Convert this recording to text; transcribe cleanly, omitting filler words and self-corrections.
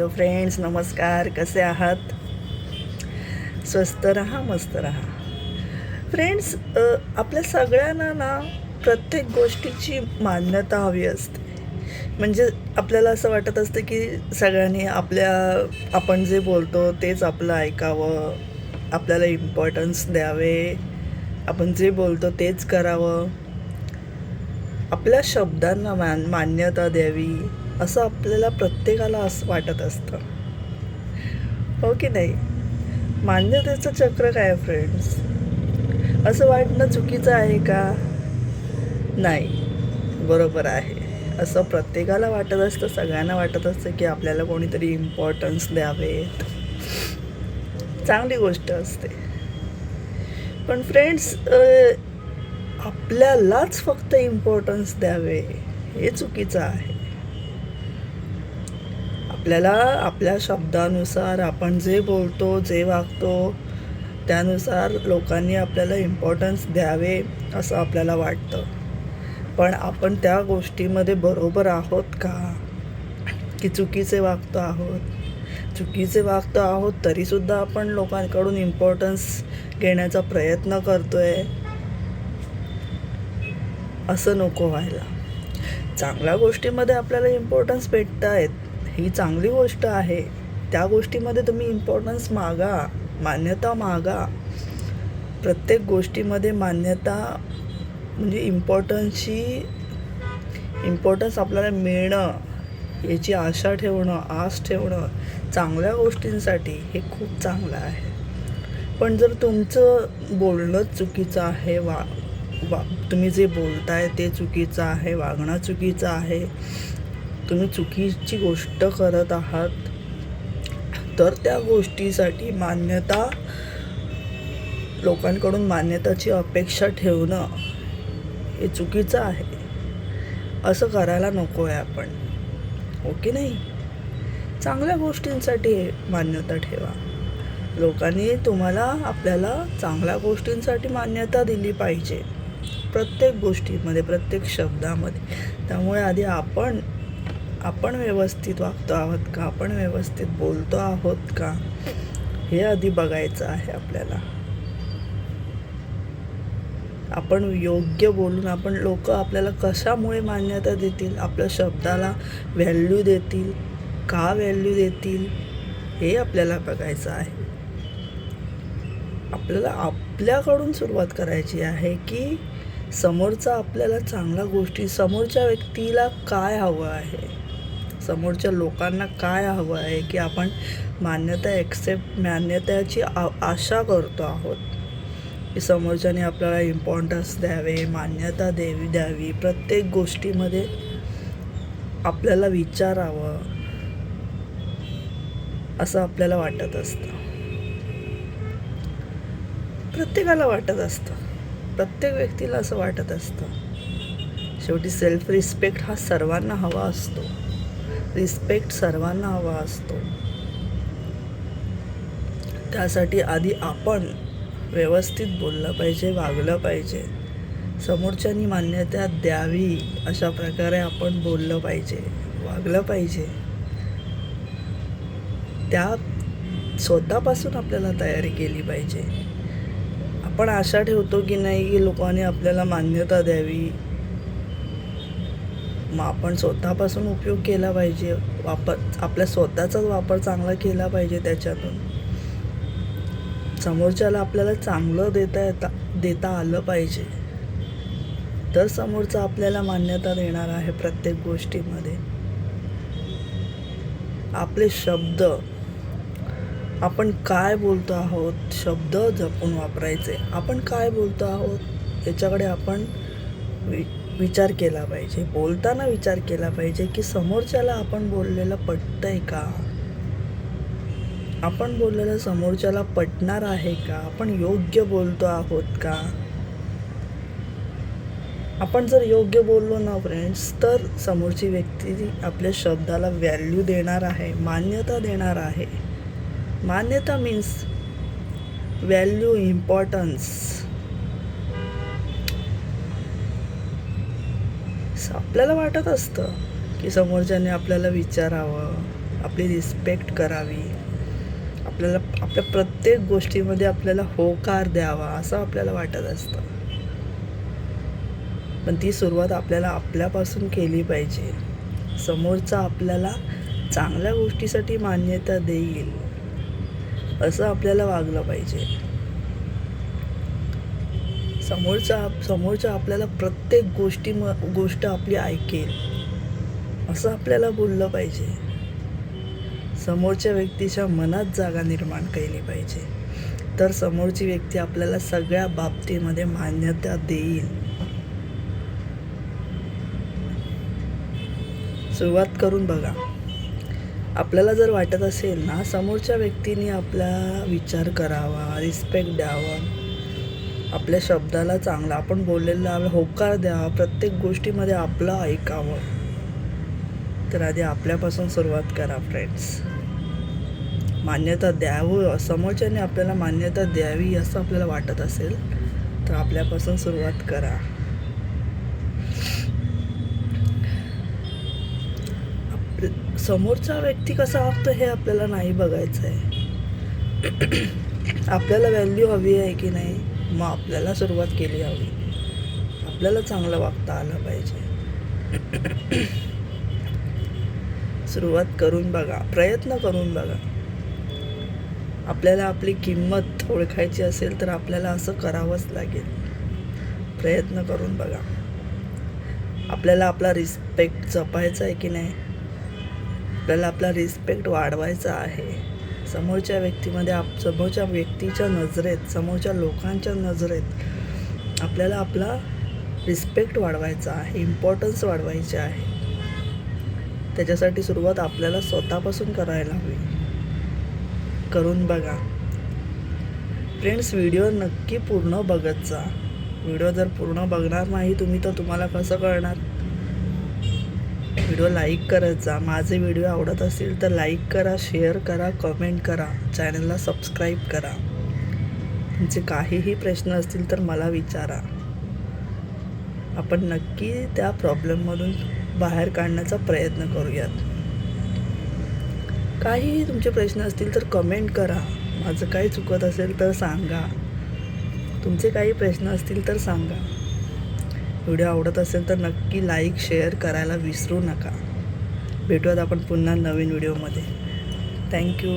Friends, नमस्कार. कसे आहात? स्वस्त रहा, मस्त रहा. फ्रेंड्स, आपल्या सगळ्यांना ना प्रत्येक गोष्टीची मान्यता हवी असते. म्हणजे आपल्याला असं वाटत असतं की सगळ्यांनी आपण जे बोलतो तेच आपलं ऐकावं, आपल्याला इम्पॉर्टन्स द्यावे, आपण जे बोलतो तेच करावं, आपल्या शब्दांना मान्यता द्यावी, असं आपल्याला प्रत्येकाला असं वाटत असतं, हो की नाही? मान्यतेचं चक्र काय फ्रेंड्स? असं वाटणं चुकीचं आहे का? नाही, बरोबर आहे. असं प्रत्येकाला वाटत असतं, सगळ्यांना वाटत असतं की आपल्याला कोणीतरी इम्पॉर्टन्स द्यावेत. चांगली गोष्ट असते. पण फ्रेंड्स, आपल्यालाच फक्त इम्पॉर्टन्स द्यावे हे चुकीचं आहे. आपल्याला आपल्या शब्दानुसार आपण जे बोलतो, जे वागतो, त्यानुसार लोकांनी आपल्याला इम्पॉर्टन्स द्यावे असं आपल्याला वाटतं. पण आपण त्या गोष्टीमध्ये बरोबर आहोत का? की चुकीचे वागतो आहोत? चुकीचे वागतो आहोत तरीसुद्धा आपण लोकांकडून इम्पॉर्टन्स घेण्याचा प्रयत्न करतोय. असं नको व्हायला. चांगल्या गोष्टीमध्ये आपल्याला इम्पॉर्टन्स भेटतायत, ही चांगली गोष्ट आहे. त्या गोष्टीमध्ये तुम्ही इम्पॉर्टन्स मागा, मान्यता मागा. प्रत्येक गोष्टीमध्ये मान्यता म्हणजे इम्पॉर्टन्स आपल्याला मिळणं याची आशा ठेवणं, आस ठेवणं चांगल्या गोष्टींसाठी हे खूप चांगलं आहे. पण जर तुमचं बोलणं चुकीचं आहे, तुम्ही जे बोलताय ते चुकीचं आहे, वागणं चुकीचं आहे, तुम्ही चुकीची गोष्ट करत आहात, तर त्या गोष्टीसाठी लोकांकडून मान्यताची अपेक्षा ठेवणं हे चुकीचं आहे. असं करायला नको आहे आपण, हो की नाही? चांगल्या गोष्टींसाठी मान्यता ठेवा. लोकांनी आपल्याला चांगल्या गोष्टींसाठी मान्यता दिली पाहिजे, प्रत्येक गोष्टीमध्ये, प्रत्येक शब्दामध्ये. त्यामुळे आधी आपण व्यवस्थित वागतो आहोत का, आपण व्यवस्थित बोलतो आहोत का, हे आधी बघायचं आहे आपल्याला. आपण योग्य बोलून लोक आपल्याला कशामुळे मान्यता देतील, आपल्या शब्दाला व्हॅल्यू देतील, का व्हॅल्यू देतील, हे आपल्याला बघायचं आहे. आपल्याला आपल्याकडून सुरुवात करायची आहे की समोरचा आपल्याला चांगल्या गोष्टी, समोरच्या व्यक्तीला काय हवं आहे, समोरच्या लोकांना काय हवं आहे, की आपण मान्यताची आशा करतो आहोत की समोरच्याने आपल्याला इम्पॉर्टन्स द्यावे, मान्यता द्यावी, प्रत्येक गोष्टीमध्ये आपल्याला विचारावं असं आपल्याला वाटत असतं. प्रत्येकाला वाटत असतं, प्रत्येक व्यक्तीला असं वाटत असतं. शेवटी सेल्फ रिस्पेक्ट हा सर्वांना हवा असतो, रिस्पेक्ट सर्वांना हवा असतो. त्यासाठी आधी आपण व्यवस्थित बोललं पाहिजे, वागलं पाहिजे. समोरच्यानी मान्यता द्यावी अशा प्रकारे आपण बोललं पाहिजे, वागलं पाहिजे. त्या स्वतःपासून आपल्याला तयारी केली पाहिजे. आपण आशा ठेवतो की नाही की लोकांनी आपल्याला मान्यता द्यावी, मग आपण स्वतःपासून उपयोग केला पाहिजे, आपल्या स्वतःचाच वापर चांगला केला पाहिजे. त्याच्यातून समोरच्याला आपल्याला चांगलं देता आलं पाहिजे, तर समोरचा आपल्याला मान्यता देणार आहे प्रत्येक गोष्टीमध्ये. आपले शब्द, आपण काय बोलतो आहोत, शब्द जपून वापरायचे. आपण काय बोलतो आहोत याच्याकडे आपण विचार केला पाहिजे. बोलताना विचार केला पाहिजे की समोरच्याला आपण बोललेलं पटतंय का, आपण बोललेलं समोरच्याला पटणार आहे का, आपण योग्य बोलतो आहोत का. आपण जर योग्य बोललो ना फ्रेंड्स, तर समोरची व्यक्ती आपल्या शब्दाला व्हॅल्यू देणार आहे, मान्यता देणार आहे. मान्यता मीन्स व्हॅल्यू, इम्पॉर्टन्स. आपल्याला वाटत असतं की समोरच्याने आपल्याला विचारावं, आपली रिस्पेक्ट करावी, आपल्याला आपल्या प्रत्येक गोष्टीमध्ये आपल्याला होकार द्यावा असं आपल्याला वाटत असतं. पण ती सुरुवात आपल्याला आपल्यापासून केली पाहिजे. समोरचा आपल्याला चांगल्या गोष्टीसाठी मान्यता देईल असं आपल्याला वागलं पाहिजे. समोरचा आपल्याला प्रत्येक गोष्ट आपली ऐकेल असं आपल्याला बोललं पाहिजे. समोरच्या व्यक्तीच्या मनात जागा निर्माण केली पाहिजे, तर समोरची व्यक्ती आपल्याला सगळ्या बाबतीमध्ये मान्यता देईल. सुरुवात करून बघा. आपल्याला जर वाटत असेल ना समोरच्या व्यक्तीने आपला विचार करावा, रिस्पेक्ट द्यावा, आपल्या शब्दाला चांगला आपण बोललेला होकार द्यावा, प्रत्येक गोष्टीमध्ये आपलं ऐकावं, तर आधी आपल्यापासून सुरुवात करा फ्रेंड्स. मान्यता द्यावं, समोरच्याने आपल्याला मान्यता द्यावी असं आपल्याला वाटत असेल तर आपल्यापासून सुरुवात करा. समोरचा व्यक्ती कसा वागतो हे आपल्याला नाही बघायचं आहे. आपल्याला व्हॅल्यू हवी आहे की नाही, मग आपल्याला सुरुवात केली हवी. आपल्याला चांगलं वागता आलं पाहिजे. सुरुवात करून बघा, प्रयत्न करून बघा. आपल्याला आपली किंमत ओळखायची असेल तर आपल्याला असं करावंच लागेल. प्रयत्न करून बघा. आपल्याला आपला रिस्पेक्ट जपायचा आहे की नाही, आपल्याला आपला रिस्पेक्ट वाढवायचा आहे. समोरच्या व्यक्तीमध्ये समोरच्या व्यक्तीच्या नजरेत, समोरच्या लोकांच्या नजरेत आपल्याला आपला रिस्पेक्ट वाढवायचा आहे, इम्पॉर्टन्स वाढवायचे आहे. त्याच्यासाठी सुरुवात आपल्याला स्वतःपासून करायला हवी. करून बघा फ्रेंड्स. व्हिडिओ नक्की पूर्ण बघत जा. व्हिडिओ जर पूर्ण बघणार नाही तुम्ही तर तुम्हाला कसं कळणार. व्हिडिओ लाईक करत जा. माझे व्हिडिओ आवडत असेल तर लाईक करा, शेअर करा, कमेंट करा, चॅनलला सबस्क्राईब करा. तुमचे काहीही प्रश्न असतील तर मला विचारा. आपण नक्की त्या प्रॉब्लेममधून बाहेर काढण्याचा प्रयत्न करूयात. काहीही तुमचे प्रश्न असतील तर कमेंट करा. माझं काही चुकत असेल तर सांगा. तुमचे काही प्रश्न असतील तर सांगा. व्हिडिओ आवडत असेल तर नक्की लाईक शेअर करायला विसरू नका. भेटूयात आपण पुन्हा नवीन व्हिडिओमध्ये. थँक्यू.